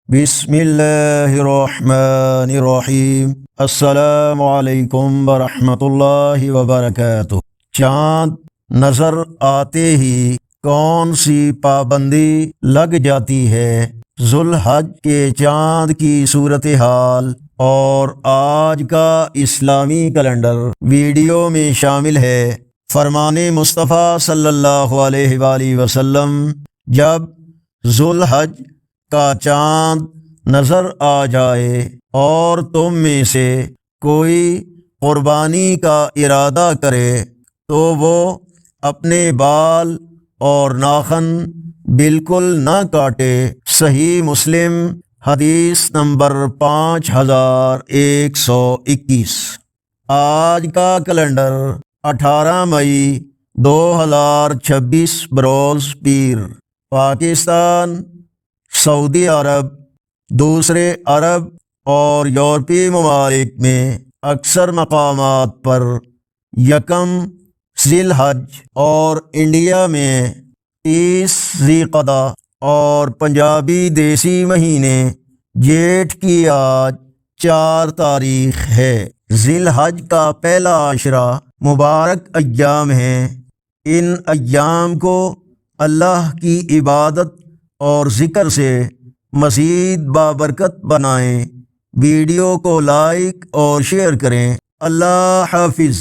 بسم اللہ الرحمن الرحیم۔ السلام علیکم ورحمۃ اللہ وبرکاتہ۔ چاند نظر آتے ہی کون سی پابندی لگ جاتی ہے؟ ذوالحج کے چاند کی صورتحال اور آج کا اسلامی کیلنڈر ویڈیو میں شامل ہے۔ فرمان مصطفیٰ صلی اللہ علیہ وآلہ وسلم، جب ذوالحج کا چاند نظر آ جائے اور تم میں سے کوئی قربانی کا ارادہ کرے تو وہ اپنے بال اور ناخن بالکل نہ کاٹے۔ صحیح مسلم حدیث نمبر 5121۔ آج کا کیلنڈر 18 مئی 2026 بروز پیر۔ پاکستان، سعودی عرب، دوسرے عرب اور یورپی ممالک میں اکثر مقامات پر یکم ذی الحج اور انڈیا میں 30 ذی القعدہ اور پنجابی دیسی مہینے جیٹھ کی آج 4 تاریخ ہے۔ ذی الحج کا پہلا عشرہ مبارک ایام ہیں۔ ان ایام کو اللہ کی عبادت اور ذکر سے مزید بابرکت بنائیں۔ ویڈیو کو لائک اور شیئر کریں۔ اللہ حافظ۔